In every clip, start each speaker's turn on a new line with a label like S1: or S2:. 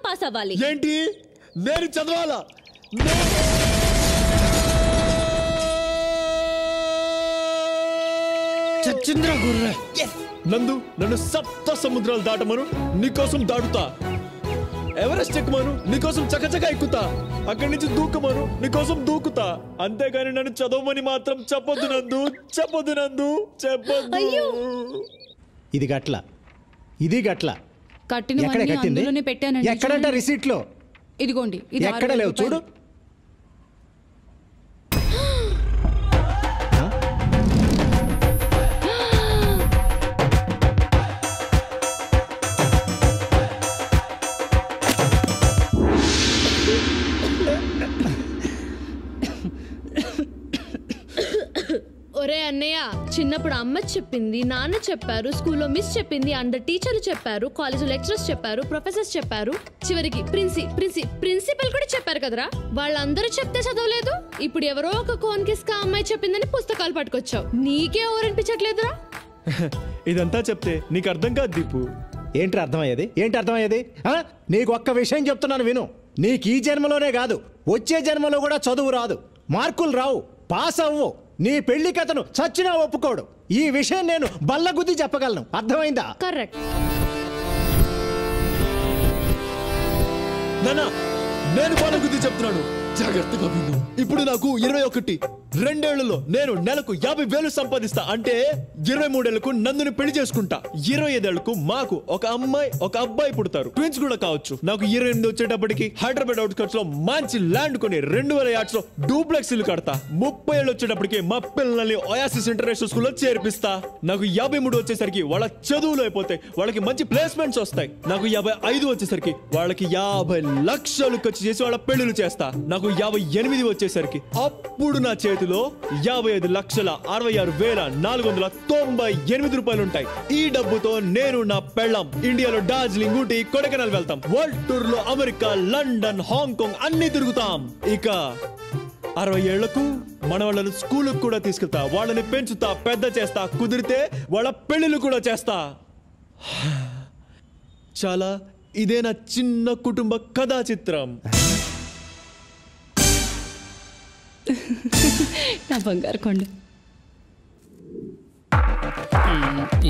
S1: Pass అవ్వాలి.
S2: ఏంటి నేను చదవాలా? నందు నన్ను సప్త సముద్రాలు దాటమను నీకోసం దాటుతా. ఎవరెస్ట్ ఎక్కుమను నీకోసం చకచక ఎక్కుతా. అక్కడి నుంచి దూకమను నీకోసం దూకుతా. అంతేగాని నన్ను చదవమని మాత్రం చెప్పొద్దు నందు, చెప్పొద్దు నందు, చెప్పొద్దు.
S3: ఇది గట్ల
S4: కట్టింది
S3: ఎక్కడంట? రిసీట్ లో.
S4: ఇదిగోండి.
S3: ఎక్కడ లేవు చూడు.
S1: ఒరే అన్నయ్య, చిన్నప్పుడు అమ్మ చెప్పింది, నాన్న చెప్పారు, స్కూల్లో మిస్ చెప్పింది, అందరు టీచర్లు చెప్పారు, కాలేజీలో లెక్చరర్స్ చెప్పారు, ప్రొఫెసర్స్ చెప్పారు, చివరికి ప్రిన్సిపల్ కూడా చెప్పారు కదరా. వాళ్ళందరూ చెప్తే చదవలేదు. ఇప్పుడు ఎవరో ఒక కోన్కిస్కా అమ్మాయి చెప్పిందని పుస్తకాలు పట్టుకొచ్చావు. నీకే ఓరనిపించట్లేదురా?
S2: ఇదంతా చెప్తే నీకు అర్థం కాదు దీపు.
S3: ఏంటి అర్థమయ్యేది? నీకు ఒక్క విషయం చెప్తున్నాను విను. నీకు ఈ జన్మలోనే కాదు, వచ్చే జన్మలో కూడా చదువు రాదు, మార్కులు రావు, పాస్ అవ్వు. నీ పెళ్లి కథను చచ్చినా ఒప్పుకోడు. ఈ విషయం నేను బల్లగుద్ది చెప్పగలను. అర్థమైందా?
S1: కరెక్ట్.
S2: నానా నేను బల్లగుద్ది చెప్తున్నాను, జాగ్రత్తగా విను. ఇప్పుడు నాకు 21. 2 ఏళ్లలో నేను నెలకు 50,000 సంపాదిస్తా. అంటే 23 ఏళ్లకు నందుని పెళ్లి చేసుకుంటా. 25 ఏళ్లకు మాకు ఒక అమ్మాయి ఒక అబ్బాయి పుడతారు. ట్విన్స్ కూడా కావచ్చు. నాకు 28 వచ్చేటప్పటికి హైదరాబాద్ అవుట్స్కట్స్ లో మంచి ల్యాండ్ కొని 2000 యార్డ్స్ లో డూప్లెక్స్ ఇల్లు కడతా. 30 ఏళ్ళు వచ్చేటప్పటికి మా పిల్లల్ని ఒయాసిస్ ఇంటర్నేషనల్ స్కూల్లో చేర్పిస్తా. నాకు 53 వచ్చేసరికి వాళ్ళ చదువులు అయిపోతాయి, వాళ్ళకి మంచి ప్లేస్మెంట్స్ వస్తాయి. నాకు 55 వచ్చేసరికి వాళ్ళకి 50 లక్షలు ఖర్చు చేసి వాళ్ళ పెళ్లిలు చేస్తా. నాకు 58 వచ్చేసరికి అప్పుడు నా చేతిలో 55,66,498 రూపాయలు ఉంటాయి. ఈ డబ్బుతో నేను నా పెళ్ళాం ఇండియాలో డార్జిలింగ్, ఊటీ, కొడైకెనాల్ వెళ్తాం. వరల్డ్ టూర్ లో అమెరికా, లండన్, హాంకాంగ్ అన్ని తిరుగుతాం. ఇక 60 ఏళ్లకు మన వాళ్ళని స్కూల్కి కూడా తీసుకెళ్తా. వాళ్ళని పెంచుతా, పెద్ద చేస్తా. కుదిరితే వాళ్ళ పెళ్లిళ్ళు కూడా చేస్తా. చాలా ఇదే నా చిన్న కుటుంబ కథా చిత్రం.
S4: నా బంగారు కొండ.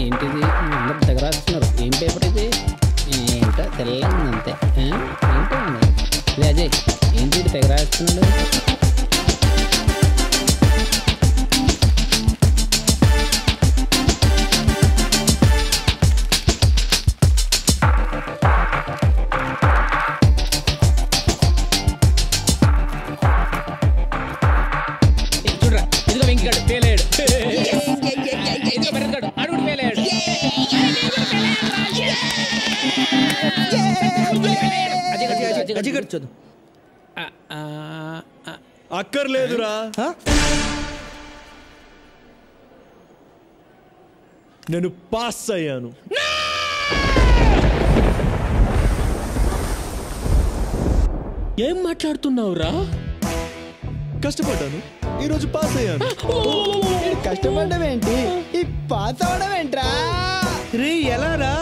S5: ఏంటిది అందరు దగ్గర రాస్తున్నారు? ఏం పేపర్ ఇది? ఏంటో తెల్లంది అంతే. ఏంటో అజయ్, ఏంటి తెగ రాస్తున్నాడు?
S2: అక్కర్లేదురా, నేను పాస్ అయ్యాను.
S6: ఏం మాట్లాడుతున్నావురా?
S2: కష్టపడ్డాను, ఈరోజు పాస్ అయ్యాను.
S7: కష్టపడ్డం ఏంటి, ఈ పాస్ అవడం ఏంట్రా?
S6: రే ఎలా రా?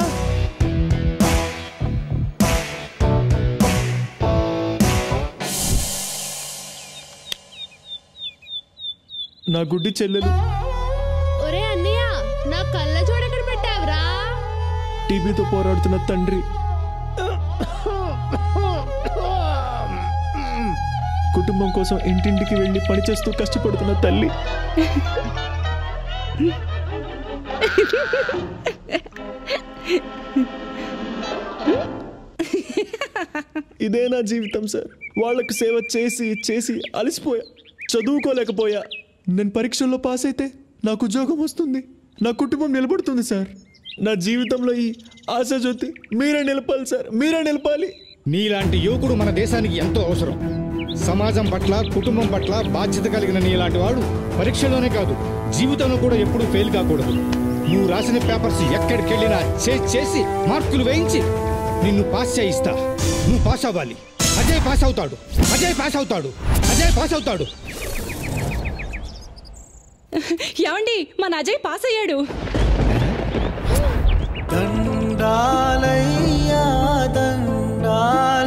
S2: నా గుడ్డి చెల్లెలు.
S1: ఒరే అన్నయ్య, నా కళ్ళ చూడక్కడ పెట్టావురా.
S2: టీబీతో పోరాడుతున్న తండ్రి, కుటుంబం కోసం ఇంటింటికి వెళ్ళి పనిచేస్తూ కష్టపడుతున్న తల్లి. ఇదే నా జీవితం సార్. వాళ్ళకు సేవ చేసి చేసి అలసిపోయా, చదువుకోలేకపోయా. నేను పరీక్షల్లో పాస్ అయితే నాకు ఉద్యోగం వస్తుంది, నా కుటుంబం నిలబడుతుంది సార్. నా జీవితంలో ఈ ఆశాజ్యోతి మీరే నిలపాలి సార్, మీరే నిలపాలి.
S8: నీలాంటి యువకుడు మన దేశానికి ఎంతో అవసరం. సమాజం పట్ల, కుటుంబం పట్ల బాధ్యత కలిగిన నీలాంటి వాడు పరీక్షలోనే కాదు, జీవితంలో కూడా ఎప్పుడూ ఫెయిల్ కాకూడదు. నువ్వు రాసిన పేపర్స్ ఎక్కడికి వెళ్ళినా చేసి మార్కులు వేయించి నిన్ను పాస్ చేయిస్తా. నువ్వు పాస్ అవ్వాలి. అజయ్ పాస్ అవుతాడు, అజయ్ పాస్ అవుతాడు, అజయ్ పాస్ అవుతాడు.
S4: ఏమండి, మన అజయ్ పాస్ అయ్యాడు.
S7: దండాలయ్యా దండాలయ్యా.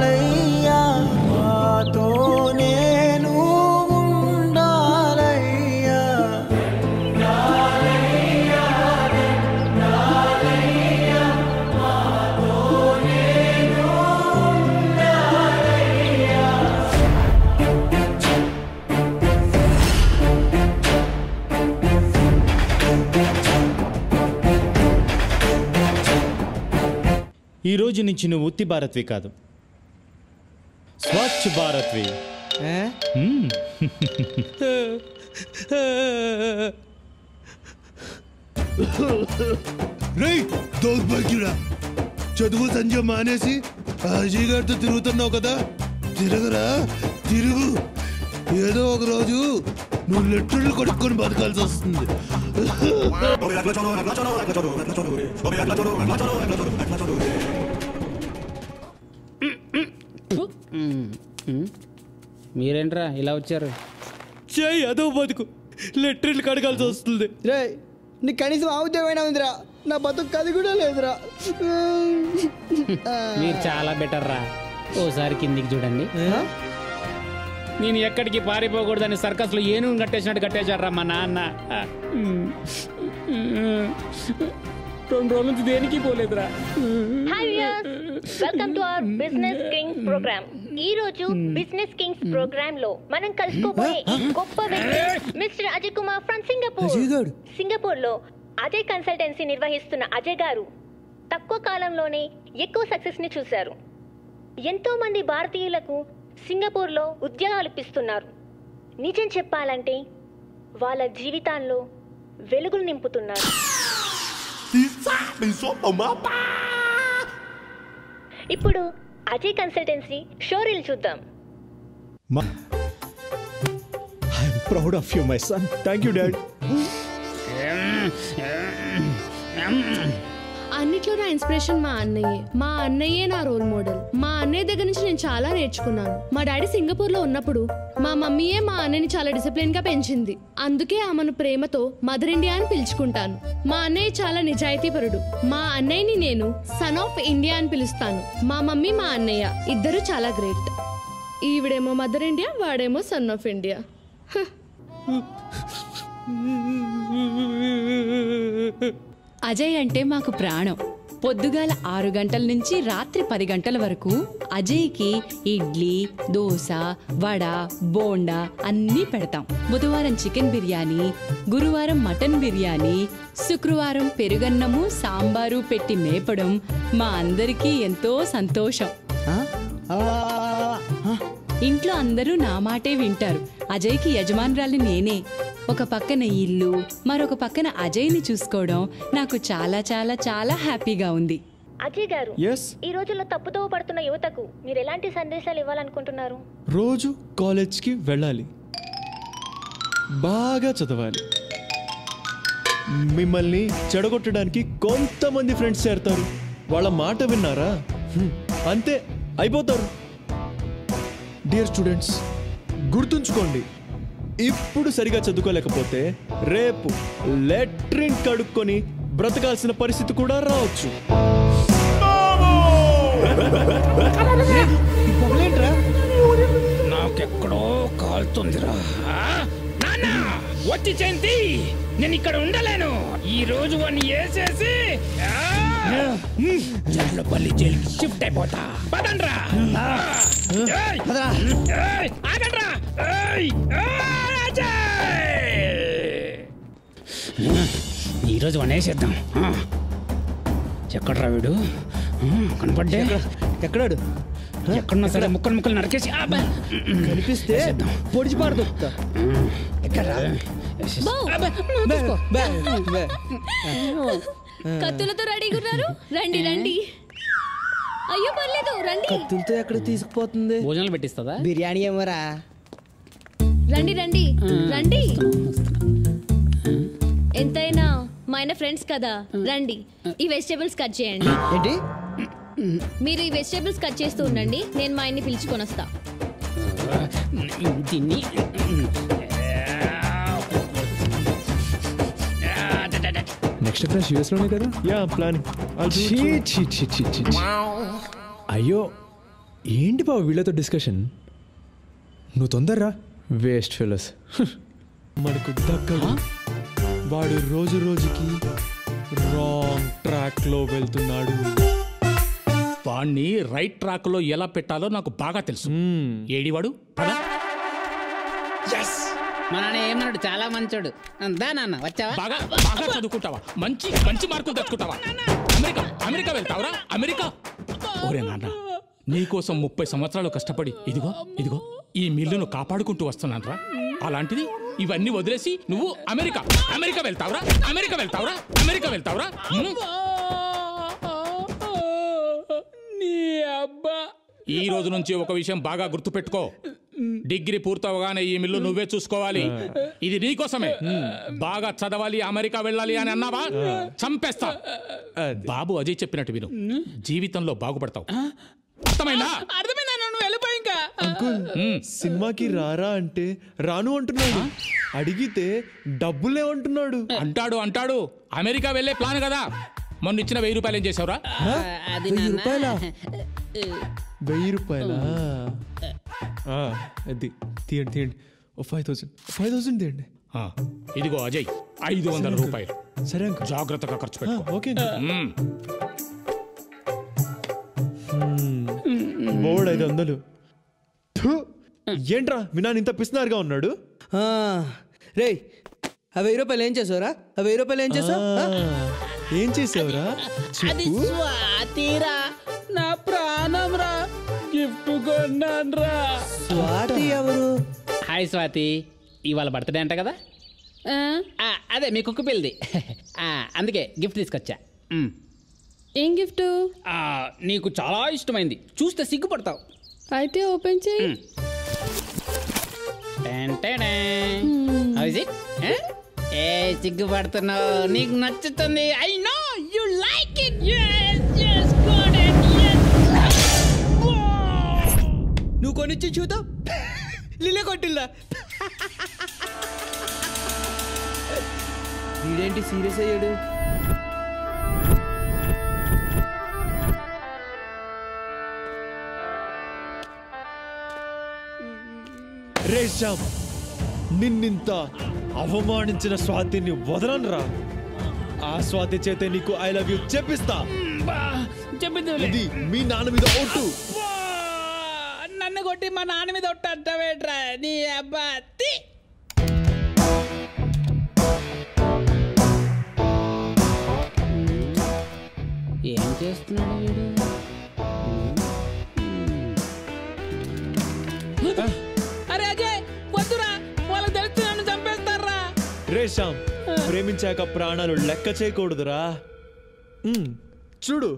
S8: ఈ రోజు నుంచి నువ్వు ఉత్తి భారత్వి కాదు, స్వచ్ఛ భారత్వి.
S9: రేయ్ దౌర్భాగ్యుడా, చదువు సంజయ్ మానేసి అజయ్ గారితో తిరుగుతున్నావు కదా, తిరగరా తిరుగు. ఏదో ఒక రోజు నువ్వు లెటర్లు కొడుక్కొని బతకాల్సి వస్తుంది.
S5: మీరేంట్రా ఇలా వచ్చారు?
S6: చెయ్యి అదో బతుకు, లెటర్లు కడగాల్సి వస్తుంది.
S7: రే నీకు కనీసం ఆ ఉద్యోగమైనా ఉందిరా, నా బతుకు అది కూడా లేదురా.
S5: మీరు చాలా బెటర్ రా. ఓసారి కిందికి చూడండి. నేను ఎక్కడికి పారిపోకూడదని సర్కస్లో ఏనుగు కట్టేసినట్టు కట్టేశారా మా నాన్న. 2 రోజుల నుంచి దేనికి పోలేదురా.
S10: Welcome to our business kings program. ఈ రోజు బిజినెస్ కింగ్స్ ప్రోగ్రామ్ లో మనం కలుసుకోబోయే గొప్ప వ్యక్తి mister Ajay Kumar from Singapore. Singapore లో అజయ్ కన్సల్టెన్సీ నిర్వహిస్తున్న అజయ్ గారు తక్కువ కాలంలోనే ఎక్కువ సక్సెస్ ని చూశారు. ఎంతో మంది భారతీయులకు సింగపూర్ లో ఉద్యోగాలు ఇప్పిస్తున్నారు. నిజం చెప్పాలంటే వాళ్ళ జీవితాల్లో వెలుగులు నింపుతున్నారు. ఇప్పుడు అజయ్ కన్సల్టెన్సీ షోరీల్ చూద్దాం.
S3: I'm proud of you my son. Thank you dad.
S1: అన్నిట్లో నా ఇన్స్పిరేషన్ మా అన్నయ్యే. మా అన్నయ్యే నా రోల్ మోడల్. మా అన్నయ్య దగ్గర నుంచి నేను చాలా నేర్చుకున్నాను. మా డాడీ సింగపూర్ లో ఉన్నప్పుడు మా మమ్మీయే మా అన్నయ్యని చాలా డిసిప్లిన్ గా పెంచింది. అందుకే ఆమెను ప్రేమతో మదర్ ఇండియా అని పిలుచుకుంటాను. మా అన్నయ్య చాలా నిజాయితీపరుడు. మా అన్నయ్యని నేను సన్ ఆఫ్ ఇండియా అని పిలుస్తాను. మా మమ్మీ మా అన్నయ్య ఇద్దరు చాలా గ్రేట్. ఈవిడేమో మదర్ ఇండియా, వాడేమో సన్ ఆఫ్ ఇండియా.
S4: అజయ్ అంటే మాకు ప్రాణం. పొద్దుగాల 6 గంటల నుంచి రాత్రి 10 గంటల వరకు అజయ్కి ఇడ్లీ, దోశ, వడ, బోండా అన్నీ పెడతాం. బుధవారం చికెన్ బిర్యానీ, గురువారం మటన్ బిర్యానీ, శుక్రవారం పెరుగన్నము, సాంబారు పెట్టి మేపడం మా అందరికీ ఎంతో సంతోషం. ఇంట్లో అందరూ నా మాటే వింటారు. అజయ్కి యజమానురాలు నేనే. ఒక పక్కన ఇల్లు, మరొక పక్కన అజయ్ని చూసుకోవడం నాకు చాలా చాలా చాలా హ్యాపీగా ఉంది.
S10: అజయ్ గారు, ఈ రోజుల్లో తప్పుదోవ పడుతున్న యువతకు మీరు ఎలాంటి సందేశాలు ఇవ్వాలనుకుంటున్నారు?
S2: రోజు కాలేజ్కి వెళ్ళాలి, బాగా చదవాలి. మిమ్మల్ని చెడగొట్టడానికి కొంతమంది ఫ్రెండ్స్ చేరతారు. వాళ్ళ మాట విన్నారా, అంతే అయిపోతారు. డియర్ స్టూడెంట్స్, గుర్తుంచుకోండి, ఇప్పుడు సరిగా చదువుకోలేకపోతే రేపు లెట్రిన్ కడుక్కొని బ్రతకాల్సిన పరిస్థితి కూడా రావచ్చు.
S5: నాకెక్కడో కాలుతుందిరా. వచ్చి చెంది, నేను ఇక్కడ ఉండలేను. ఈ రోజు వాడిని వేసేసి జల్లపల్లి జైలుకి షిఫ్ట్ అయిపోతా. పదండ్రా. ఆగండ్రా. ఈరోజు వాడిని వేసేద్దాం. ఎక్కడ్రా వీడు? కనపడ్డే.
S7: ఎక్కడాడు?
S5: ఎక్కడున్నా సరే ముక్కలు ముక్కలు నరికేసి
S7: కనిపిస్తే పొడిచి పాడుతా.
S1: కత్తులతో రెడీగా ఉన్నారు. రండి రండి. అయ్యో పర్లేదు రండి.
S7: కత్తులతో ఎక్కడ తీసుకుపోతుంది?
S5: భోజనాలు పెట్టిస్తుందా?
S7: బిర్యానీ ఏమరా?
S1: రండి రండి రండి. ఎంతైనా మా ఆయన ఫ్రెండ్స్ కదా, రండి. ఈ వెజిటేబుల్స్ కట్ చేయండి.
S7: ఏంటి?
S1: మీరు ఈ వెజిటేబుల్స్ కట్ చేస్తూ ఉండండి, నేను మా ఆయన్ని పిలుచుకొని వస్తా.
S5: దీన్ని
S2: నెక్స్ట్ క్లాస్ యూఎస్ లోనే కదా? Yeah planning.
S11: అయ్యో ఏంటి బాబు వీళ్ళతో డిస్కషన్? నువ్వు తొందరరా. Waste fellows.
S2: మనకు దక్కడు. వాడు రోజు రోజుకి రాంగ్ ట్రాక్ లో వెళ్తున్నాడు.
S12: వాణ్ణి రైట్ ట్రాక్ లో ఎలా పెట్టాలో నాకు బాగా తెలుసు. ఏడివాడు
S5: మన ఏమన్నాడు? చాలా మంచోడు. దా నాన్న, వచ్చావా?
S12: బాగా బాగా చదువుకుంటావా? మంచి మంచి మార్కులు తెచ్చుకుంటావా? అమెరికా అమెరికా వెళ్తావరా? అమెరికా ఓరే నాన్న నీకోసం 30 సంవత్సరాలు కష్టపడి ఇదిగో ఇదిగో ఈ మిల్లును కాపాడుకుంటూ వస్తున్నానరా. అలాంటిది ఇవన్నీ వదిలేసి నువ్వు అమెరికా అమెరికా వెళ్తావురా అమెరికా వెళ్తావురా అమెరికా వెళ్తావురా నీ అబ్బా. ఈ రోజు నుంచి ఒక విషయం బాగా గుర్తుపెట్టుకో. డిగ్రీ పూర్తవగానే ఈ మిల్లు నువ్వే చూసుకోవాలి. ఇది నీకోసమే. బాగా చదవాలి, అమెరికా వెళ్ళాలి అని అన్నావా చంపేస్తా. బాబు అజయ్ చెప్పినట్టు విను, జీవితంలో బాగుపడతావు. అర్థమైందా?
S5: అర్థమైందా? నువ్వు వెళ్ళిపోయి ఇంకా.
S2: అంకుల్ సినిమాకి రారా అంటే రాను అంటున్నాడు. అడిగితే డబ్బులేమంటున్నాడు.
S12: అంటాడు అమెరికా వెళ్ళే ప్లాన్ కదా. మొన్న ఇచ్చిన 1000 రూపాయలు ఏం చేసావురా?
S2: 1000 రూపాయలా? 1000 రూపాయలా? అది తీయండి 5000 తీయండి.
S12: ఇదిగో అజయ్ 500 రూపాయలు.
S2: సరే అంకుల్,
S12: జాగ్రత్తగా ఖర్చు పెట్టు.
S2: ఓకే. బోర్డు 500. ఏంట్రా మీ నాన్న ఇంత పిస్తున్నారుగా ఉన్నాడు?
S13: రే 1000 రూపాయలు ఏం చేసావురా? 1000 రూపాయలు ఏం చేసావు?
S2: ఏం చేసావురా?
S5: అది స్వాతిరా, నా ప్రాణం రా. గిఫ్ట్ కొన్నాన్రా.
S13: స్వాతి ఎవరు?
S5: హాయ్ స్వాతి, ఇవాళ బర్త్డే అంట కదా? అదే మీ కుక్క పిల్లది. అందుకే గిఫ్ట్ తీసుకొచ్చా.
S4: ఏం గిఫ్ట్?
S5: నీకు చాలా ఇష్టమైంది, చూస్తే సిగ్గుపడతావు.
S4: అయితే ఓపెన్ చేయి.
S5: ఏ సిగ్గుపడుతున్నావు? నీకు నచ్చుతుంది. I know you like it.
S13: నువ్వు కొనిచ్చి చూద్దాం. లిల్లే కొట్టిల్లా. వీడేంటి సీరియస్ అయ్యాడు?
S2: రే శ్యామ్, నిన్నింత అవమానించిన స్వాతిని వదలనురా. ఆ స్వాతి చేతే నీకు ఐ లవ్ యూ చెప్పిస్తా. ఇది మీ నాన్న మీద ఒట్టు.
S5: నన్ను కొట్టి మా నాన్న మీద ఒట్టు అంటావేట్రా నీ అబ్బా. ఏం చేస్తున్నాడు వీడు? అరే అజయ్ వద్దురా, వాళ్ళకి తెలిసి నన్ను చంపేస్తారా.
S2: రే శ్యామ్, ప్రేమించాక ప్రాణాలు లెక్క చేయకూడదురా. చూడు,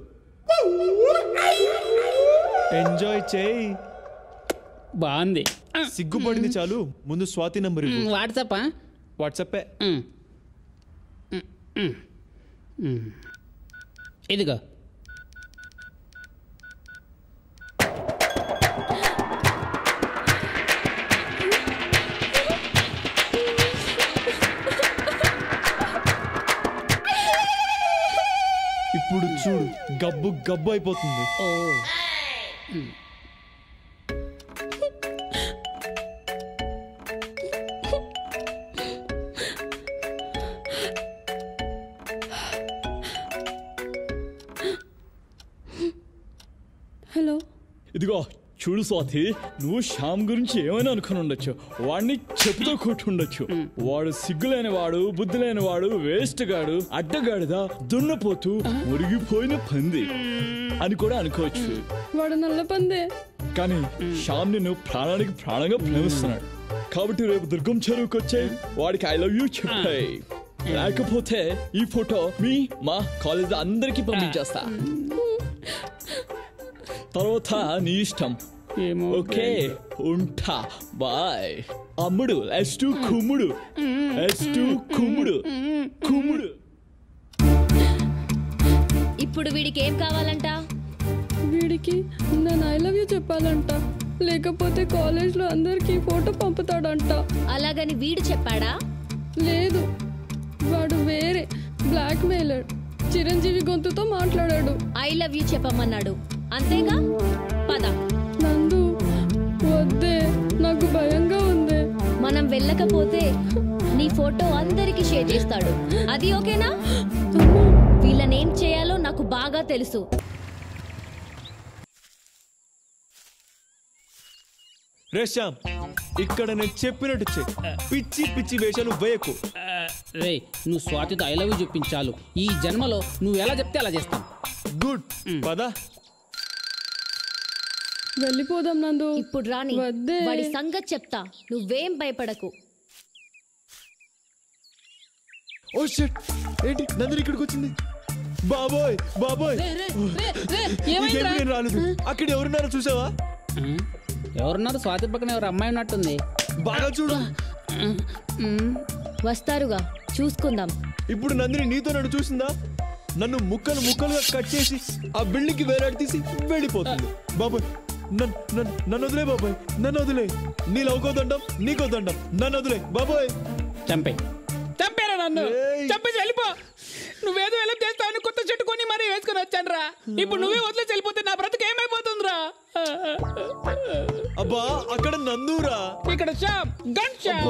S2: ఎంజాయ్ చేయి.
S5: బాగుంది.
S2: సిగ్గుపడింది చాలు, ముందు స్వాతి నంబర్
S5: వాట్సాపా?
S2: వాట్సాపే.
S5: ఇదిగో.
S2: ఇప్పుడు చూడు, గబ్బు గబ్బు అయిపోతుంది.
S4: హలో,
S6: ఇదిగో చూడు స్వాతి, నువ్వు శ్యామ్ గురించి ఏమైనా అనుకుని ఉండొచ్చు, వాడిని చెప్పుతో కొట్టుండొచ్చు. వాడు సిగ్గులేని వాడు, బుద్ధి లేని వాడు, వేస్ట్ గాడు, అడ్డగాడిదా, దున్నపోతూ, మురిగిపోయిన పంది అని కూడా అనుకోవచ్చు.
S4: వాడు నల్ల పందే.
S6: కానీ శ్యామ్ నిన్ను ప్రాణానికి ప్రాణంగా ప్రేమిస్తున్నాడు. కాబట్టి రేపు దుర్గం చెరువుకి వచ్చే వాడికి ఐ లవ్ యూ చెప్పాయి. లేకపోతే ఈ ఫోటో మా కాలేజ్ అందరికి పంపించేస్తా. తర్వాత నీ ఇష్టం. ఓకే, ఉంటా, బాయ్. అమ్ముడు ఎస్టు కుమ్ముడు, ఎస్టు కుమ్ముడు కుమ్ముడు.
S1: ఇప్పుడు వీడికి ఏం కావాలంట?
S4: వీడికి నేను ఐ లవ్ యూ చెప్పాలంట, లేకపోతే కాలేజ్లో అందరికి ఫోటో పంపుతాడంట.
S1: అలాగని వీడు చెప్పాడా?
S4: లేదు, వాడు వేరే బ్లాక్ మెయిలర్. చిరంజీవి గొంతుతో మాట్లాడాడు.
S1: ఐ లవ్ యూ చెప్పమన్నాడు, అంతేగా? పద.
S4: నందు వద్దే, నాకు భయంగా ఉంది.
S1: మనం వెళ్ళకపోతే నీ ఫోటో అందరికి షేర్ చేస్తాడు. అది ఓకేనా? వీళ్ళనేం చేయాలో నాకు బాగా తెలుసు.
S2: రే శ్యామ్, ఇక్కడ నేను చెప్పినట్టు పిచ్చి పిచ్చి వేషాలు వేయకు.
S5: రే, నువ్వు స్వాతితో ఐ లవ్ యూ చెప్పించాలు. ఈ జన్మలో నువ్వు ఎలా చెప్తే అలా చేస్తాను.
S2: గుడ్, పద.
S4: వెళ్ళిపోదాం నందు.
S14: ఇప్పుడు రాని, వాడి సంగతి చెప్తా, నువ్వేం భయపడకు.
S2: ఓ షిట్, ఏంటి నందిని ఇక్కడికి వచ్చింది? బాబోయ్ బాబోయ్, నేను రాలేదు. అక్కడ ఎవరున్నారో చూసావా?
S5: ఎవరున్నారు? స్వాతి పక్కన ఎవరు అమ్మాయి ఉన్నట్టుంది.
S2: బాగా చూడు.
S14: వస్తారుగా, చూసుకుందాం.
S2: ఇప్పుడు నందిని నీతో నన్ను చూసిందా? నన్ను ముక్కలు ముక్కలుగా కట్ చేసి ఆ బిల్డింగ్ కి వేలాడి తీసి వెళ్ళిపోతుంది. బాబాయ్ నన్ను వదిలే, బాబాయ్ నన్ను వదిలే. నీ లవ్కోదండం నీకోదండం, నన్ను వదిలే బాబాయ్.
S5: చంపేరా నన్ను, చంపేసి వెళ్ళిపో. నువ్వేదో ఎలా చేస్తావని కొత్త చెట్టు కొని మరీ వేసుకుని వచ్చాను రా. ఇప్పుడు నువ్వే వదిలేసి వెళ్ళిపోతే నా బ్రతుకు ఏమైపోతుందిరా?
S2: అబ్బా అక్కడ నందురా,
S5: ఇక్కడ షాప్ గన్ షాప్.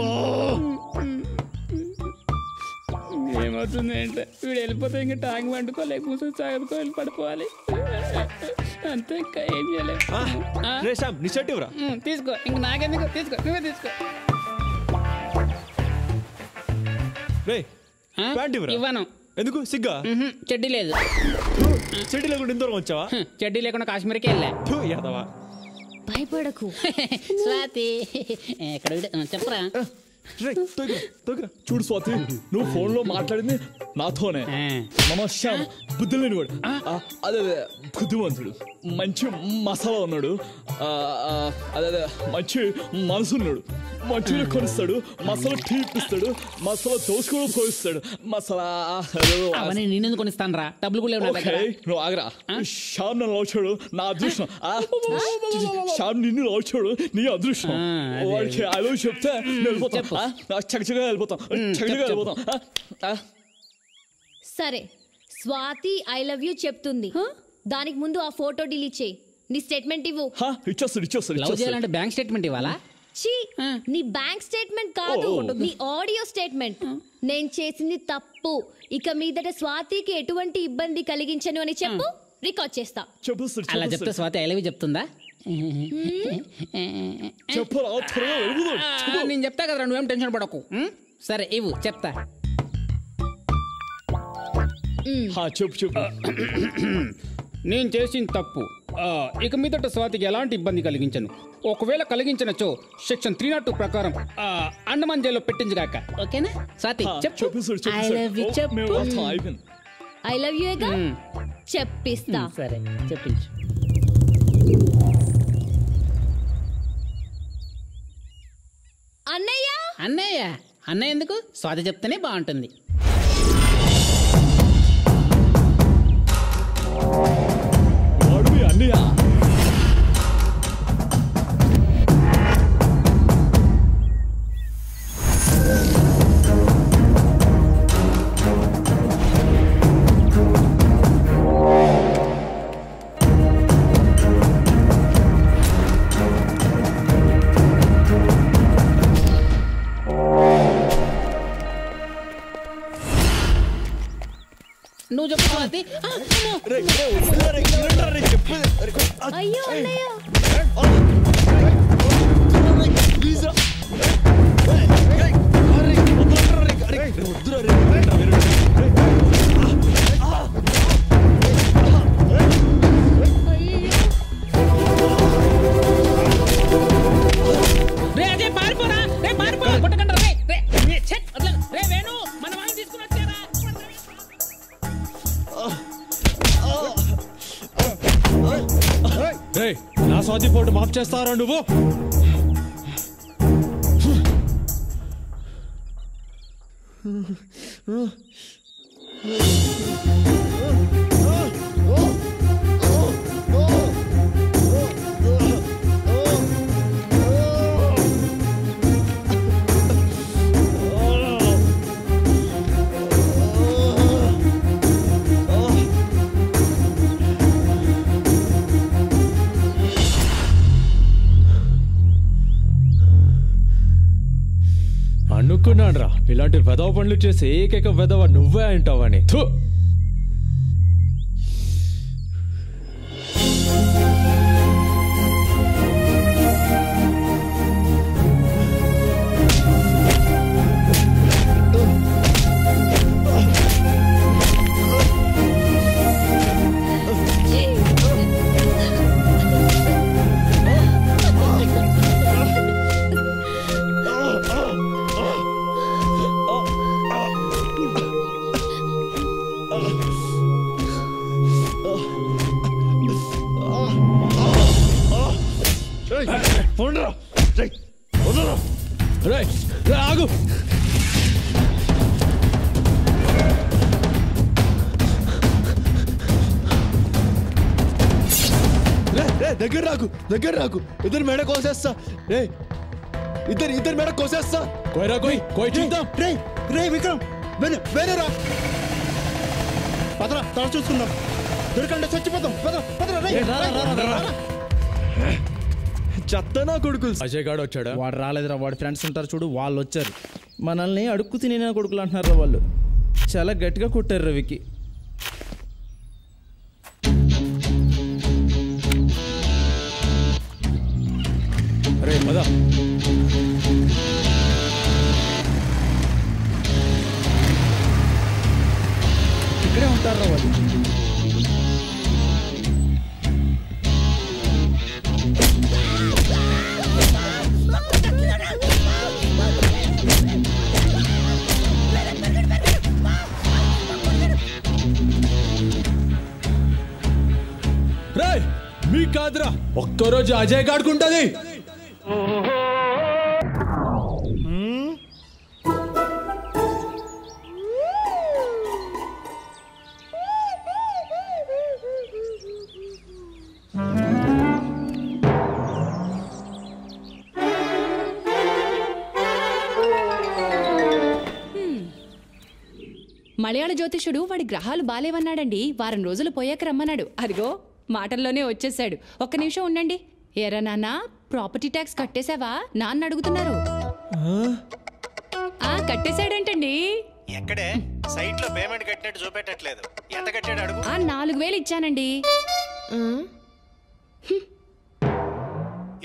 S5: ఏమవుతుంది అంటే వీడు వెళ్ళిపోతే ఇంకా ట్యాంక్ వండుకోలేక కూర్చొని సాగుకో వెళ్ళి పడిపోవాలి అంతే, ఇంకా ఏం చేయలేదు. తీసుకో, ఇంక నాకెందుకు, తీసుకో, నువ్వే తీసుకో. ఇవ్వను.
S2: ఎందుకు? సిగ్గా?
S5: చెడ్డీ లేదు.
S2: చెడ్డీ లేకుండా ఇంత వచ్చావా?
S5: చెడ్డీ లేకుండా కాశ్మీర్కి వెళ్ళా.
S14: భయపడకు
S5: స్వాతి. ఎక్కడ చెప్పరా?
S6: చూడు స్వాతి, నువ్వు ఫోన్ లో మాట్లాడింది నాతోనే. శ్యామ్ బుద్ధి లేనివాడు, అదే బుద్ధిమంతుడు, మంచి మసాలా ఉన్నాడు, అదే మంచి మనసు ఉన్నాడు. మంచిగా కొనిస్తాడు, మసాలా టీపిస్తాడు, మసాలా దోశ కూడా పోయిస్తాడు. మసాలా
S5: అవన్నీ నేనెందుకు కొనిస్తాను రా, డబ్బులు కూడా
S6: నువ్వు ఆగరా. శ్యామ్ నన్ను లవచాడు, నా అదృష్టం. శ్యామ్ నిన్ను లవచాడు, నీ అదృష్టం. వాడికి ఐ లవ్ చెప్తే చక్కగా వెళ్ళిపోతాం, చక్కగా వెళ్ళిపోతాం.
S14: సరే, స్వాతి ఐ లవ్ యూ చెప్తుంది, దానికి ముందు ఆ ఫోటో డిలీట్ చేయి. నీ స్టేట్మెంట్ ఇవ్వు.
S5: ఇచ్చేస్తాడు. బ్యాంక్ స్టేట్మెంట్ ఇవ్వాలా?
S14: నీ బ్యాంక్ స్టేట్మెంట్ కాదు, నీ ఆడియో స్టేట్మెంట్. నేను చేసింది తప్పు, ఇక మీదట స్వాతికి ఎటువంటి ఇబ్బంది కలిగించను అని చెప్పు, రికార్డ్ చేస్తా.
S5: అలా చెప్తే స్వాతి ఐ లవ్ యూ చెప్తుందా? నేను చెప్తా కదా, నువ్వేం టెన్షన్ పడకు. సరే ఇవ్వు, చెప్తా.
S6: చెప్పు చెప్పు.
S5: నేను చేసిన తప్పు, ఇక మీదట స్వాతికి ఎలాంటి ఇబ్బంది కలిగించను. ఒకవేళ కలిగించనచో సెక్షన్ 302 ప్రకారం అండమాన్ జైల్లో పెట్టించగాక. ఓకేనా స్వాతి?
S14: ఐ లవ్ యూ చెప్పు. ఐ లవ్ యూ చెప్పిస్తా.
S5: సరే చెప్పించు.
S14: అన్నయ్య
S5: అన్నయ్య అన్నయ్య ఎందుకు? స్వాతి చెప్తేనే బాగుంటుంది.
S6: అన్నయ్య
S5: నువ్వు చెప్పు స్వాతి.
S14: అయ్యో అన్నయ్య,
S11: నా స్వాతి ఫోటో మాఫ్ చేస్తారా నువ్వు? అనుకున్నాను రా, ఇలాంటి వెధవ పనులు చేసి ఏకైక వెధవ నువ్వే అంటావని.
S6: ఆగు.
S2: దగ్గర రాకు ఇద్దరు మెడ కోసేస్తా రే ఇద్దరు మెడ కోసేస్తా
S6: కోయరా కోయ్ చూద్దాం.
S3: రే విక్రమ్ వేరేరా పదరా తల చూసుకుందాం దొరికంటే చచ్చిపోతాం
S2: చెత్త నా కొడుకులు.
S6: అజయ్ గాడు వచ్చాడా?
S7: వాడు రాలేదురా, వాడి ఫ్రెండ్స్ ఉంటారు చూడు, వాళ్ళు వచ్చారు. మనల్ని అడుక్కు తినే కొడుకులు అంటున్నారా వాళ్ళు. చాలా గట్టిగా కొట్టారు రవికి.
S6: అరే పద.
S7: ఇక్కడే ఉంటారా వాళ్ళు.
S6: రే మీ కాదురా, ఒక్కరోజు అజయ్ గాడుకుంటది.
S4: మలయాళ జ్యోతిషుడు వాడి గ్రహాలు బాలేవన్నాడండి. వారం రోజులు పోయాక రమ్మన్నాడు. అదిగో మాటల్లోనే వచ్చేసాడు. ఒక్క నిమిషం ఉండండి. ఏరా నాన్న, ప్రాపర్టీ ట్యాక్స్ కట్టేశావా? నాన్న అడుగుతున్నారు. కట్టేశాడంటండి.
S3: ఎక్కడే? సైట్ లో పేమెంట్ కట్టినట్టు చూపెట్టట్లేదు. ఎంత కట్టాడు అడుగు.
S4: 4000 ఇచ్చానండి.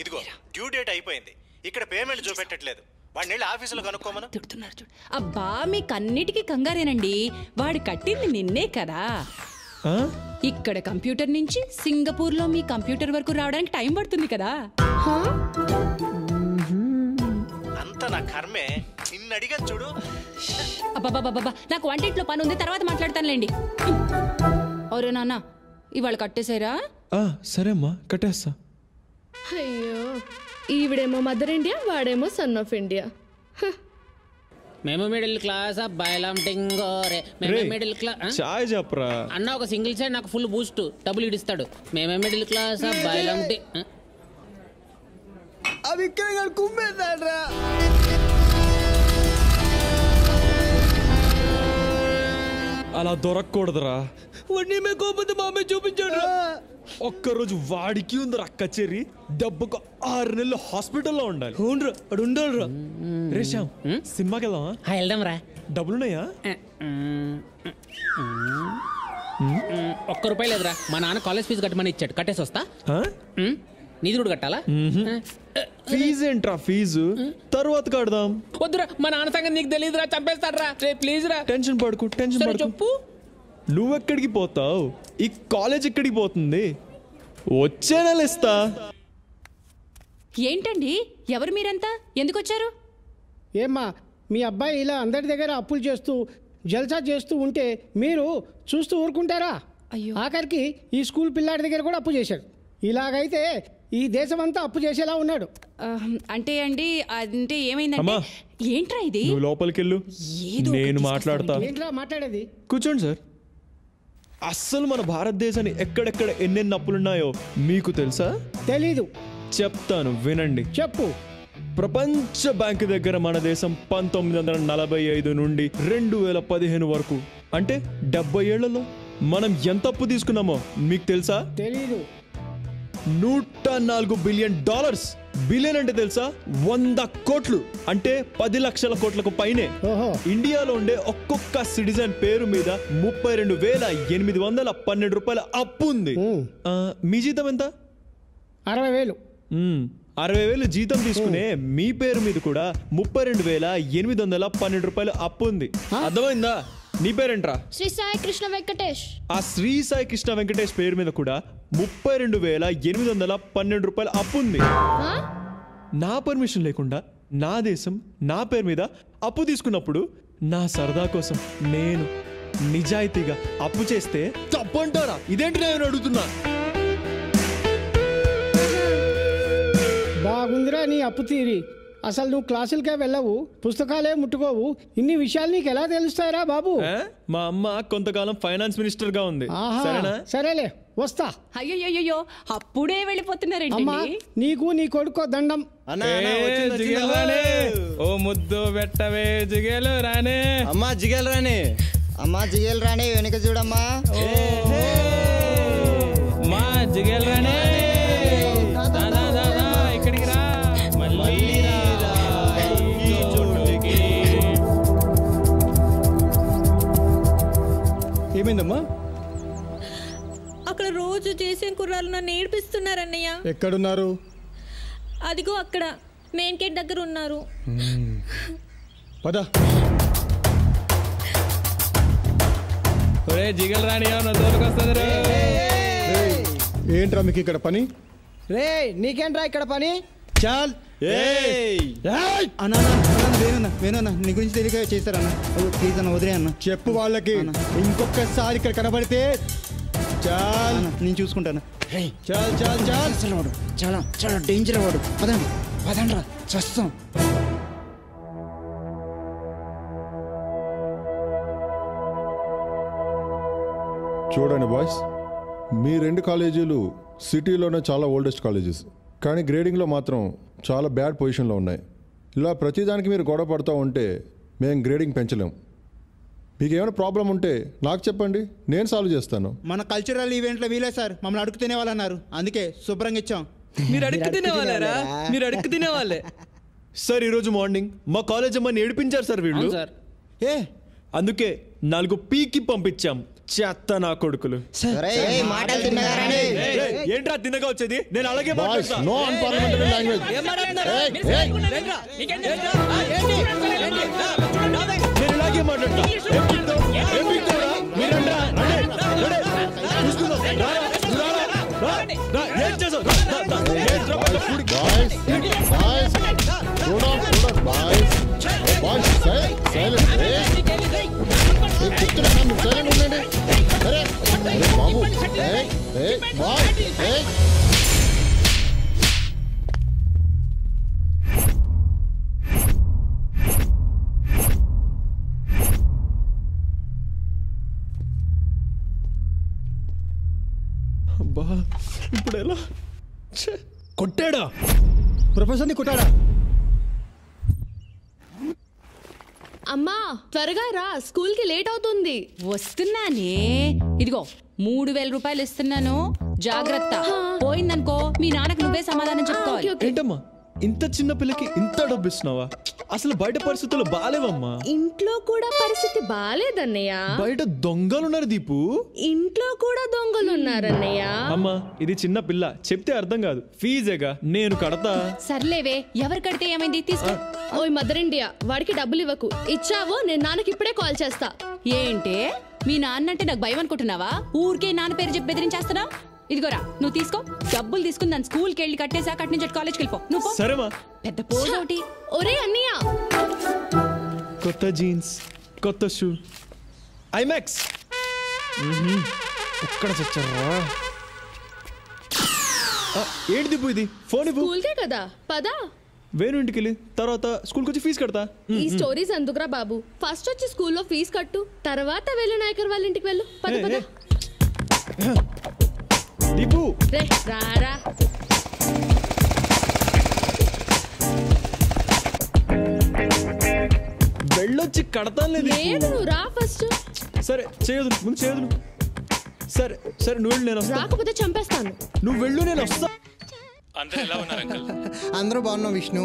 S3: ఇదిగో డ్యూ డేట్ అయిపోయింది. ఇక్కడ పేమెంట్ చూపెట్టట్లేదు. వాడిని వెళ్ళి ఆఫీసులో కనుక్కోమను.
S4: తిడుతున్నారు చూడు. అబ్బా మీకన్నిటికీ కంగారేనండి. వాడు కట్టింది నిన్నే కదా. ఇక్కడ కంప్యూటర్ నుంచి సింగపూర్ లో మీ కంప్యూటర్ వరకు రావడానికి టైం పడుతుంది కదా.
S3: అంత నా కర్మే. నిన్ను అడిగాను చూడు.
S4: అబ్బాబాబాబా, నాకు వంటింట్లో పని ఉంది, తర్వాత మాట్లాడతానులేండి. అవురే నాన్న, ఇవాళ కట్టేశారా?
S2: సరే అమ్మా, కట్టేస్తా.
S1: అయ్యో, ఈవిడేమో మదర్ ఇండియా, వాడేమో సన్ ఆఫ్ ఇండియా.
S5: మేము మిడిల్ క్లాస్ అబ్బాయిలం టింగోరే. మేము మిడిల్ క్లాస్.
S2: చాయ్ చెప్పరా
S5: అన్న. ఒక సింగిల్ సైడ్ నాకు ఫుల్ బూస్ట్ డబ్బులు ఇడిస్తాడు. మేమే మిడిల్ క్లాస్ అబ్బాయిలం.
S7: అవి ఇక్కడ కుమ్మేదాడ్రా.
S2: అలా దొరకకూడదురా. వాడిని మే కోపంతో మామే చూపించాడు. ఒక్కరోజు వాడికి ఉంది రక్క చెర్రి, దెబ్బకు 6 నెలలు హాస్పిటల్లో ఉండాలి. ఉండాలిరా. రే శ్యామ్, సినిమాకి వెళ్దామా?
S5: వెళ్దాం రా.
S2: డబ్బులున్నాయా?
S5: ₹1 లేదురా. మా నాన్న కాలేజ్ ఫీజు కట్టమని ఇచ్చాడు. కట్టేసి వస్తా. నీది కూడా కట్టాలా?
S2: ఫీజు ఏంట్రా? ఫీజు తర్వాత కడదాం.
S5: వద్దురా, మా నాన్న సంగతి నీకు తెలియదురా, చంపేస్తాడు రా. ప్లీజ్ రా.
S2: టెన్షన్ పడుకు.
S5: చెప్పు.
S2: నువ్వెక్కడికి పోతావు? ఈ కాలేజ్ ఎక్కడికి పోతుంది? వచ్చే నెల ఇస్తా.
S4: ఏంటండి, ఎవరు మీరంతా? ఎందుకు వచ్చారు?
S15: ఏమ్మా, మీ అబ్బాయి ఇలా అందరి దగ్గర అప్పులు చేస్తూ జల్సా చేస్తూ ఉంటే మీరు చూస్తూ ఊరుకుంటారా? ఆఖరికి ఈ స్కూల్ పిల్లాడి దగ్గర కూడా అప్పు చేశాడు. ఇలాగైతే ఈ దేశం అంతా అప్పు చేసేలా ఉన్నాడు.
S4: అంటే అండి, అంటే ఏమైందంటే, ఏంట్రా ఇది?
S2: నువ్వు లోపలికి వెళ్ళు, నేను మాట్లాడతా.
S15: ఏంట్రా మాట్లాడేది?
S2: కూర్చోండి సార్. అస్సలు మన భారతదేశాన్ని ఎక్కడెక్కడ ఎన్నెన్ని అప్పులున్నాయో మీకు తెలుసా?
S15: తెలీదు.
S2: చెప్తాను, వినండి.
S15: చెప్పు.
S2: ప్రపంచ బ్యాంకు దగ్గర మన దేశం 1945 నుండి 2015 వరకు, అంటే 70 ఏళ్లలో మనం ఎంత అప్పు తీసుకున్నామో మీకు తెలుసా?
S15: తెలీదు.
S2: $104 బిలియన్. బిలియన్ అంటే తెలుసా? 100 కోట్లు, అంటే 10 లక్షల కోట్లకు పైనే. ఇండియాలో ఉండే ఒక్కొక్క సిటిజన్ పేరు మీద $32,812 అప్పు ఉంది. మీ జీతం ఎంత?
S15: 60,000.
S2: 60,000 జీతం తీసుకునే మీ పేరు మీద కూడా $32,812 అప్పు ఉంది. అర్థమైందా? నీ పేరేంట్రా?
S1: శ్రీ సాయి కృష్ణ వెంకటేష్.
S2: ఆ శ్రీ సాయి కృష్ణ వెంకటేష్ పేరు మీద కూడా $32,812 అప్పు ఉంది. నా పర్మిషన్ లేకుండా నా దేశం నా పేరు మీద అప్పు తీసుకున్నప్పుడు నా సరదా కోసం నేను నిజాయితీగా అప్పు చేస్తే తప్పంటారా? ఇదేంటి నేను అడుగుతున్నా.
S15: నీ అప్పు తీరి అసలు నువ్వు క్లాసులకే వెళ్ళవు, పుస్తకాలే ముట్టుకోవు, ఇన్ని విషయాలు నీకు ఎలా తెలుస్తాయరా బాబు?
S2: మా అమ్మ కొంతకాలం ఫైనాన్స్ మినిస్టర్ గా ఉంది.
S15: ఆహా,
S2: సరేనా?
S15: సరేలే వస్తా.
S4: అయ్యో అప్పుడే వెళ్ళిపోతున్నారండి.
S15: అమ్మా నీకు నీ కొడుకో దండం.
S7: ఓ ముద్దు పెట్టవే జిగేలు రానే.
S16: అమ్మా జిగేలు రానే, అమ్మా జిగేలు రానే, వెనుక చూడమ్మా.
S7: మా జిగేలు రానే, ఇక్కడికి రా.
S8: ఏమైందమ్మా?
S17: అక్కడ రోజు చేసే కుర్రాలు నన్ను ఏడిపిస్తున్నారన్నయ్య.
S8: ఎక్కడున్నారు?
S17: అదిగో అక్కడ మెయిన్ గేట్ దగ్గర ఉన్నారు.
S8: పద.
S7: జిగలు రాని వస్తుంది.
S8: ఏంట్రా మీకు ఇక్కడ పని?
S16: రే నీకేంట్రా ఇక్కడ పని?
S8: చాల్
S16: వేణున్నా నీ గురించి తెలియక చేస్తారన్న. ప్లీజ్ అన్న వదిలే అన్న.
S8: చెప్పు వాళ్ళకి ఇంకొకసారి ఇక్కడ కనబడితే చాల్
S16: నేను చూసుకుంటాను.
S8: చాల్ చాల్ చాల్.
S16: అసలు వాడు చాలా చాలా డేంజర్ వాడు. పదండి పదండ్రా చస్తాం.
S18: చూడండి బాయ్స్, మీ రెండు కాలేజీలు సిటీలోనే చాలా ఓల్డెస్ట్ కాలేజెస్, కానీ గ్రేడింగ్లో మాత్రం చాలా బ్యాడ్ పొజిషన్లో ఉన్నాయి. ఇలా ప్రతిదానికి మీరు గొడవ పడుతూ ఉంటే మేము గ్రేడింగ్ పెంచలేం. మీకు ఏమైనా ప్రాబ్లం ఉంటే నాకు చెప్పండి, నేను సాల్వ్ చేస్తాను.
S16: మన కల్చరల్ ఈవెంట్లో వీలే సార్, మమ్మల్ని అడుగు తినేవాళ్ళన్నారు, అందుకే శుభ్రంగా ఇచ్చాం.
S7: మీరు అడుగు తినేవాళ్ళరా? మీరు అడుగు తినేవాళ్ళే
S2: సార్. ఈరోజు మార్నింగ్ మా కాలేజ్ అమ్మని ఏడిపించారు సార్ వీళ్ళు. అందుకే 4 పీకి పంపించాం. చెత్త నా కొడుకులు. ఏంట్రా తిన్నగా వచ్చేది? నేను అలాగే ఇలాగే మాట్లాడతా. ఇప్పుడు ఎలా? కొట్టాడా?
S8: ప్రొఫెసర్ని కొట్టాడా?
S1: అమ్మా త్వరగా రా, స్కూల్ కి లేట్ అవుతుంది.
S4: వస్తున్నానే. ఇదిగో 3000 రూపాయలు ఇస్తున్నాను, జాగ్రత్త. పోయిందనుకో మీ నాన్నకు నువ్వే సమాధానం చెప్పుకోవాలి.
S2: ఏంటమ్మా ఇంత చిన్న పిల్లకి ఇంత డబ్బు ఇస్తున్నావా? అసలు బయట పరిస్థితులు బాలేవమ్మా.
S1: ఇంట్లో కూడా పరిస్థితి బాలేదన్నయ్య.
S2: బయట దొంగలున్నారు దీపు.
S1: ఇంట్లో కూడా దొంగలున్నారన్నయ్య.
S2: అమ్మా ఇది చిన్న పిల్ల, చెప్తే అర్థం కాదు. ఫీజేగా నేను కడతా.
S4: సర్లేవే, ఎవరు కడితే ఏమైంది, తీసుకో.
S1: ఓయ్ మదర్ ఇండియా, వాడికి డబ్బులు ఇవ్వకు. ఇచ్చావో నేను నాన్నకి ఇప్పుడే కాల్ చేస్తా.
S4: ఏంటే మీ నాన్న అంటే నాకు భయం అనుకుంటున్నావా? ఊరికే నాన్న పేరు చెప్పి బెదిరించేస్తున్నావు. ఇదిగోరా నువ్వు తీసుకో. డబ్బులు తీసుకుని నన్ను స్కూల్కి వెళ్ళి కట్టేసా, కట్టి నుంచి కాలేజ్కి వెళ్ళిపో. నువ్వు
S2: సరేమా?
S4: పెద్ద పోజోటి.
S1: ఒరే అన్నయ్య,
S2: కొత్త జీన్స్, కొత్త షూ, ఐమాక్స్. ఎక్కడ చచ్చారా? ఏంటి దీపు ఇది? ఫోన్ ఇవ్వు.
S1: స్కూల్కే కదా, పదా.
S2: వేణు ఇంటికి వెళ్ళి తర్వాత స్కూల్కి వచ్చి ఫీజు కడతా.
S1: ఈ స్టోరీస్ ఎందుకురా బాబు? ఫస్ట్ వచ్చి స్కూల్లో ఫీజు కట్టు, తర్వాత వెళ్ళు నాయకర్ వాళ్ళ ఇంటికి వెళ్ళు. పద పద.
S2: దీపు
S1: రే రారా.
S2: వెళ్ళొచ్చి కడతాను.
S1: లేదు నువ్వు రా ఫస్ట్.
S2: సరే చేయదు, ముందు చేయదు. సరే సరే నువ్వు వెళ్ళు, నేను వస్తా.
S1: రాకపోతే చంపేస్తాను.
S2: నువ్వు వెళ్ళు, నేను వస్తా.
S12: అందరూ ఎలా ఉన్నారు అంకుల్?
S19: అందరూ బాగున్నాం విష్ణు.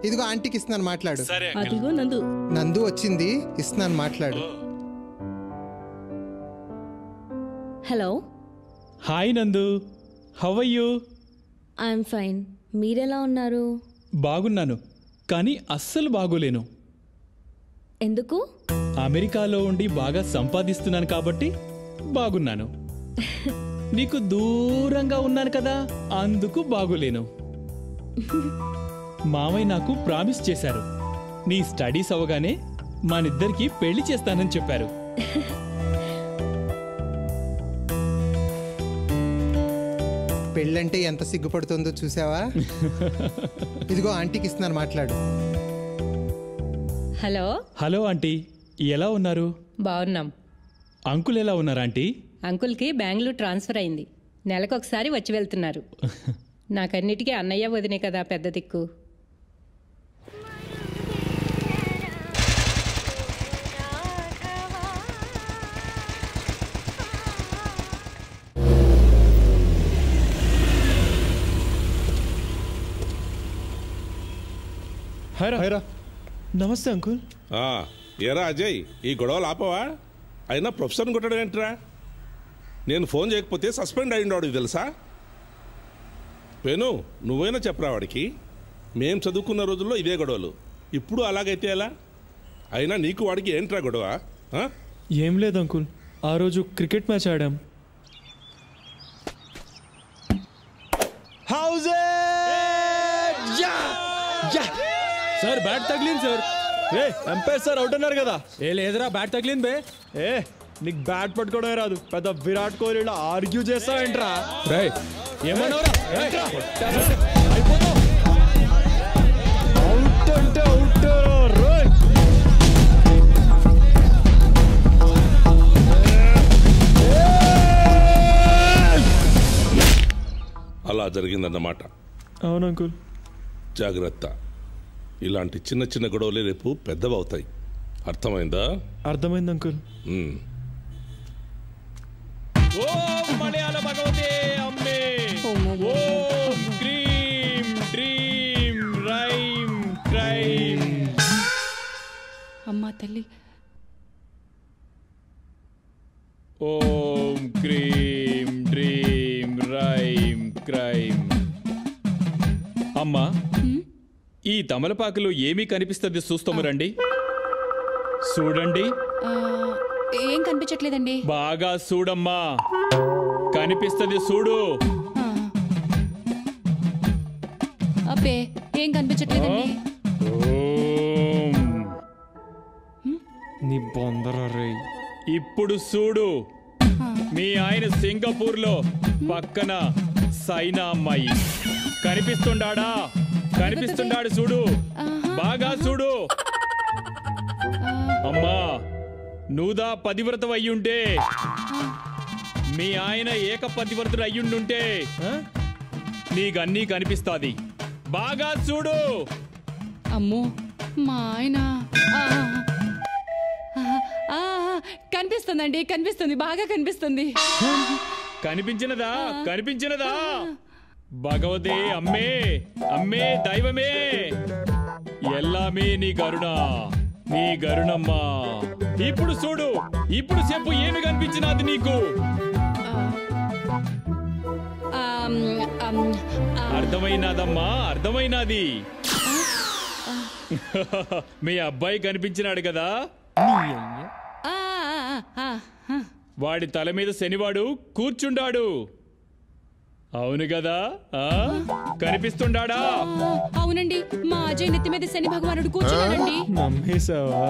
S19: ఇదిగో ఆంటీకి ఇస్తున్నాను, మాట్లాడు.
S17: అదిగో నందు.
S19: నందు వచ్చింది, ఇస్తున్నాను మాట్లాడు.
S14: Hello.
S11: Hi Nandu, how are you?
S14: I'm fine. మీరెలా ఉన్నారు?
S11: బాగున్నాను, కానీ అస్సలు బాగోలేను.
S14: ఎందుకు?
S11: అమెరికాలో ఉండి బాగా సంపాదిస్తున్నాను కాబట్టి బాగున్నాను. నీకు దూరంగా ఉన్నాను కదా, అందుకు బాగోలేను. మామయ్య నాకు ప్రామిస్ చేశారు, నీ స్టడీస్ అవగానే మనిద్దరికి పెళ్లి చేస్తానని చెప్పారు.
S19: పెళ్ళంటే ఎంత సిగ్గుపడుతుందో చూసావా? ఇదిగో ఆంటీకి ఇస్తున్నాను, మాట్లాడు.
S11: హలో హలో ఆంటీ, ఎలా ఉన్నారు?
S20: బాగున్నాం.
S11: అంకుల్ ఎలా ఉన్నారు ఆంటీ?
S20: అంకుల్కి బెంగళూరు ట్రాన్స్ఫర్ అయింది. నెలకొకసారి వచ్చి వెళ్తున్నారు. నాకన్నిటికీ అన్నయ్య వదినే కదా పెద్ద దిక్కు.
S2: హైరా నమస్తే అంకుల్.
S21: ఏరా అజయ్, ఈ గొడవలు ఆపవా? అయినా ప్రొఫెసర్ని కొట్టడం ఏంట్రా? నేను ఫోన్ చేయకపోతే సస్పెండ్ అయ్యిండు వాడికి తెలుసా? పెను నువ్వైనా చెప్పరా వాడికి. మేం చదువుకున్న రోజుల్లో ఇదే గొడవలు, ఇప్పుడు అలాగైతే ఎలా? అయినా నీకు వాడికి ఏంట్రా గొడవ?
S2: ఏం లేదు అంకుల్, ఆ రోజు క్రికెట్ మ్యాచ్ ఆడాం.
S11: సార్ బ్యాట్ తగిలింది సార్.
S2: ఎంపైర్ సార్ అవుట్ అన్నారు కదా.
S11: ఏ లేదురా, బ్యాట్ తగిలింది బే.
S2: నీకు బ్యాట్ పట్టుకోవడమే రాదు, పెద్ద విరాట్ కోహ్లీలో ఆర్గ్యూ చేస్తావేంట్రా? అవుట్ అంటే అవుట్.
S21: అలా జరిగిందన్నమాట.
S2: అవును అంకుల్.
S21: జాగ్రత్త, ఇలాంటి చిన్న చిన్న గొడవలే రేపు పెద్దవవుతాయి. అర్థమైందా?
S2: అర్థమైంది అంకుల్.
S11: ఓం మలయాళ భగవతే అమ్మే, ఓం క్రీం డ్రీం రైం క్రైం.
S4: అమ్మా తల్లి.
S11: ఓం క్రీం డ్రీం రైం క్రైం. అమ్మా, ఈ తమలపాకులో ఏమీ కనిపిస్తుంది చూస్తాము రండి. చూడండి.
S4: ఏం కనిపించట్లేదండి.
S11: బాగా చూడమ్మా, కనిపిస్తుంది చూడు.
S4: అబ్బే ఏం కనిపించట్లేదండి.
S2: నీ బొందరా రే.
S11: ఇప్పుడు చూడు, మీ ఆయన సింగపూర్ లో పక్కన సైనా అమ్మాయి కనిపిస్తుండాడా? కనిపిస్తుండాడు చూడు, బాగా చూడు. అమ్మా, నువ్వుదా పతివ్రత అయ్యుంటే, మీ ఆయన ఏక పతివ్రతుడు అయ్యుండుంటే నీకన్నీ కనిపిస్తాది. బాగా చూడు.
S4: అమ్మో, మా ఆయన కనిపిస్తుందండి, కనిపిస్తుంది, బాగా కనిపిస్తుంది.
S11: కనిపించినదా? కనిపించినదా? భగవతే అమ్మే, అమ్మే దైవమే, ఎల్లామే నీ కరుణ, నీ కరుణమ్మా. ఇప్పుడు చూడు, ఇప్పుడు చెప్పు, ఏమి కనిపించినది నీకు? అర్థమైనదమ్మా, అర్థమైనది. మీ అబ్బాయి కనిపించినాడు కదా, వాడి తల మీద శనివాడు కూర్చుండాడు. అవును కదా? కనిపిస్తుండాడా?
S4: అవునండి, మా అజయ్ నెత్తి మీద శని భగవానుడు కూర్చున్నాడండి.
S2: నమ్మేశావా?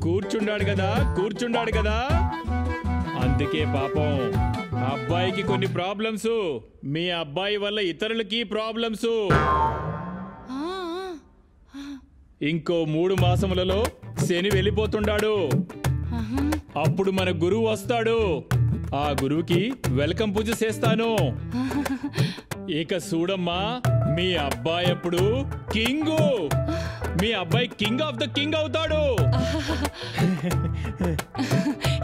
S11: కూర్చుండాడు కదా, కూర్చుండాడు కదా. అందుకే పాపం అబ్బాయికి కొన్ని ప్రాబ్లమ్స్, మీ అబ్బాయి వల్ల ఇతరులకి ప్రాబ్లమ్స్. ఇంకో 3 మాసములలో శని వెళ్ళిపోతుండాడు. అప్పుడు మన గురువు వస్తాడు. ఆ గురువుకి వెల్కమ్ పూజ చేస్తాను. ఇక చూడమ్మా, మీ అబ్బాయి అప్పుడు కింగ్, మీ అబ్బాయి కింగ్ ఆఫ్ ద కింగ్ అవుతాడు.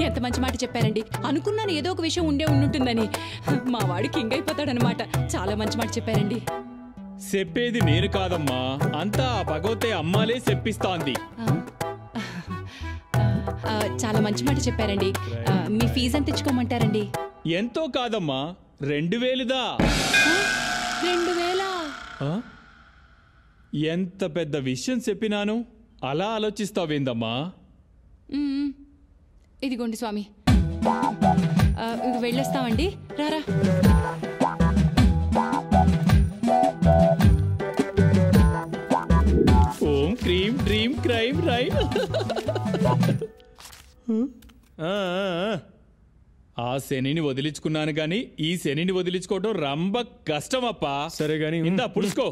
S4: ఎంత మంచి మాట చెప్పారండి. అనుకున్నాను ఏదో ఒక విషయం ఉంటుందని. మా వాడు కింగ్ అయిపోతాడనమాట. చాలా మంచి మాట చెప్పారండి.
S11: చెప్పేది నేను కాదమ్మా, అంతా భగవతే అమ్మాలే చెప్పిస్తాంది.
S4: చాలా మంచి మాట చెప్పారండి. మీ ఫీజు ఎంత తెచ్చుకోమంటారండి?
S11: ఎంతో కాదమ్మా, 2000దా.
S4: 2000?
S11: ఎంత పెద్ద విషయం చెప్పినాను, అలా ఆలోచిస్తావేందమ్మా?
S4: ఇదిగోండి స్వామి, వెళ్ళొస్తామండి. రారా.
S11: ఓం క్రీం డ్రీం క్రైం రైం. ఆ శనిని వదిలించుకున్నాను గాని ఈ శనిని వదిలించుకోవటం రంబ కష్టమప్పా.
S2: సరే గాని
S11: ఇందా పుడుచుకో.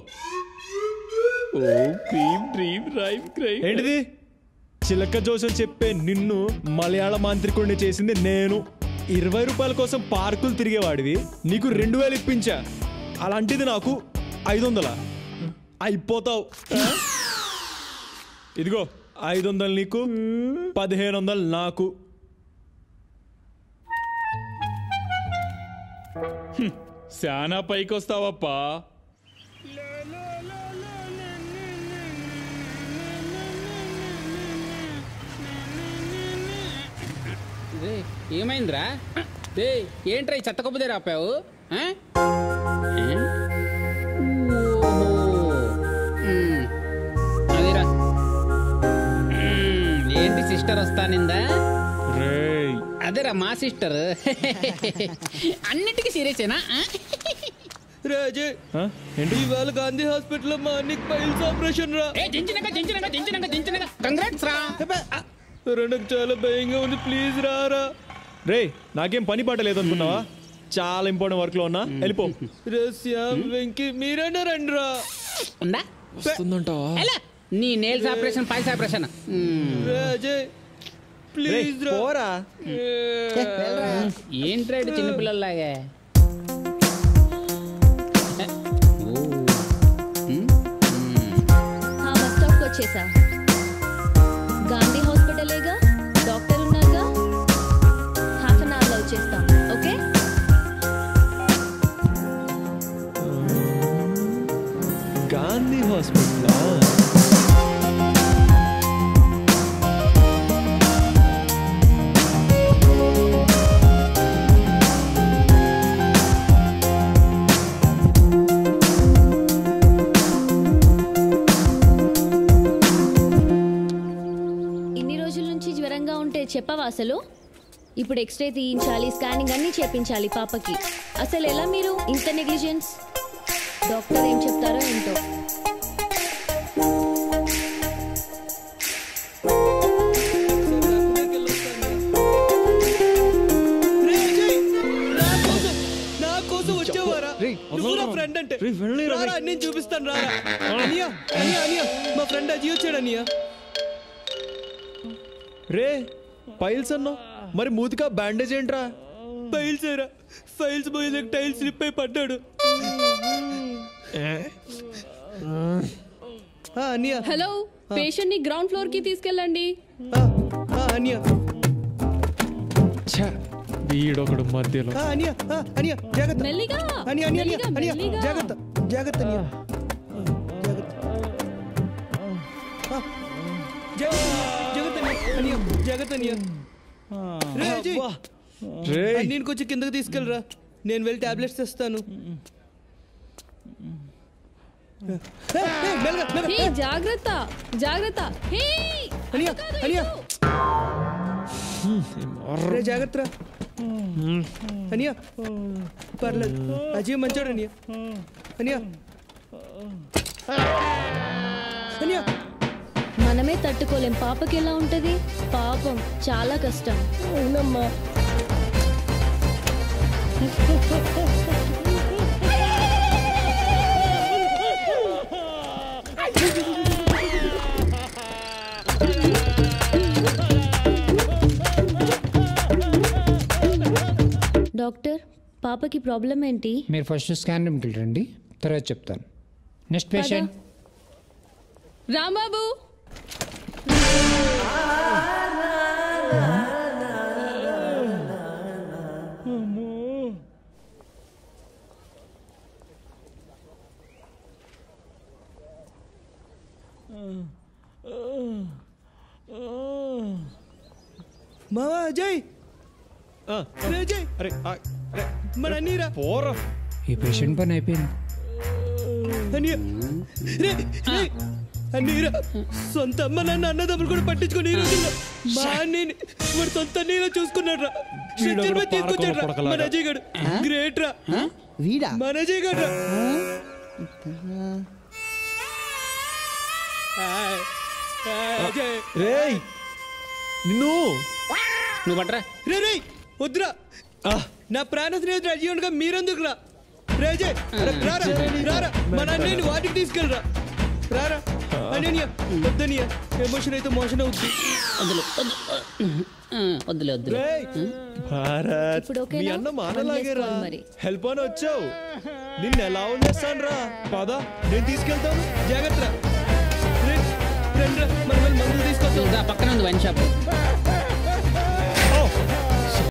S11: ఓ క్రీమ్ డ్రీమ్ రైమ్ క్రైమ్.
S2: ఏంటిది? చిలక జోసం చెప్పే నిన్ను మలయాళ మాంత్రికుడిని చేసింది నేను. 20 రూపాయల కోసం పార్కులు తిరిగేవాడివి, నీకు 2000 ఇప్పించా. అలాంటిది నాకు 500. అయిపోతావు. ఇదిగో 500 నీకు, 1500 నాకు.
S11: శానా పైకొస్తావప్పా.
S5: ఏమైందిరా? ఏంట్రా చెత్త కొబ్బదే రాపావు? అదేరా ఏంటి సిస్టర్ వస్తానిందా? అదేరా మా సిస్టర్. అన్నిటికీ సీరియసేనా?
S7: రాజే ఇవాళ గాంధీ హాస్పిటల్లో మా అన్నికి పైల్స్ ఆపరేషన్ రా.
S5: కంగ్రాట్స్ రా.
S7: నాకు చాలా భయంగా ఉంది, ప్లీజ్ రారా.
S2: రే నాకేం పని పాట లేదనుకున్నావా? చాలా ఇంపార్టెంట్ వర్క్ లో ఉన్నా, వెళ్ళిపో.
S7: శ్యామ్ వెంకీ మీరైనా రండి రా.
S2: వస్తుందంటావా?
S5: నీ nails operation piles operation.
S7: Raje please
S2: పోరా.
S5: ఏంట్రా చిన్నపిల్లలాగా?
S14: బస్ స్టాప్కి వచ్చేసా. గాంధీ హాస్పిటలేగా, డాక్టర్ ఉన్నారుగా. హాఫ్ అన్ అవర్లో వచ్చేస్తాం. ఓకే?
S2: గాంధీ హాస్పిటల్.
S14: చెప్పవా అసలు? ఇప్పుడు ఎక్స్రే తీయించాలి, స్కానింగ్ అన్నీ చేపించాలి పాపకి. అసలు ఎలా మీరు ఇంత నెగ్లిజెన్స్? డాక్టర్ ఏం చెప్తారో ఏంటో.
S7: నా కోసం వచ్చేవారా? నువ్వు నా ఫ్రెండ్ అంటే నేను చూపిస్తాను రా. అనియా అనియా అనియా మా ఫ్రెండ్ అజీ వచ్చాడు అనియా.
S2: రే పైల్స్ అన్నావు, మరి మూతికా బ్యాండేజ్ ఏంట్రా?
S7: పైల్స్ ఏరా, ఫైల్స్ పోయి టైల్స్ స్లిప్ అయి పడ్డాడు.
S4: హలో, పేషెంట్ ని గ్రౌండ్ ఫ్లోర్ కి తీసుకెళ్ళండి.
S7: అనియా
S2: వీడొకడు మధ్యలో.
S7: అనియా అనియా జాగ్రత్త.
S4: మెల్లిగా
S7: అనియా అనియా అనియా జాగ్రత్త జాగ్రత్త అనియా నేను కొంచెం కిందకి తీసుకెళ్ళరా, నేను వెళ్ళి టాబ్లెట్స్ తెస్తాను.
S4: జాగ్రత్త జాగ్రత్త.
S7: జాగ్రత్త అనియా, పర్లేదు అజయ్ మంచోడు అనియా. అనియా అనియా
S14: మనమే తట్టుకోలేం, పాపకి ఎలా ఉంటది? పాపం చాలా కష్టం.
S7: అవునమ్మా.
S14: డాక్టర్, పాపకి ప్రాబ్లం ఏంటి?
S9: మీరు ఫస్ట్ స్కాన్ రూమ్కి వెళ్ళండి, తర్వాత చెప్తాను. Next patient
S4: Rambabu.
S7: మావా అజయ్, అజయ్
S2: అరే
S7: మన అన్నీరా.
S2: పోరా,
S9: ఈ పేషెంట్ పని అయిపోయింది.
S7: అన్నీరా సొంత అమ్మ నాన్న అన్నదమ్ములు కూడా పట్టించుకొని ఈ రోజుల్లో మా అన్నీని వాడు సొంత అన్నీలా చూసుకున్నాడు రా. తీసుకొచ్చాడు రా మన అజయ్ గడు. గ్రేట్ రా వీడా మన అజయ్ గడు రా.
S2: రేయ్ నిన్ను
S5: నువ్వు పట్రా.
S7: రే రే వద్దురా, నా ప్రాణ స్నేహితుడు అజయ్ ఉండగా మీరెందుకు రా రేజే రారా రారా మన అన్నయ్యని వాటికి తీసుకెళ్ళరా రారా అన్నయ్య వద్దనియ ఎమోషన్ అయితే మోషన్ అవుద్ది
S5: వద్దులే వద్దులే
S2: భారత్ మీ అన్న మానలాగేరా హెల్ప్ అని వచ్చావు నిన్ను ఎలా వదిలేస్తాను రా పదా నేను తీసుకెళ్తాను
S7: జాగ్రత్త రండి మన మందులు తీసుకొస్తాం
S5: పక్కన ఉంది వైన్ షాప్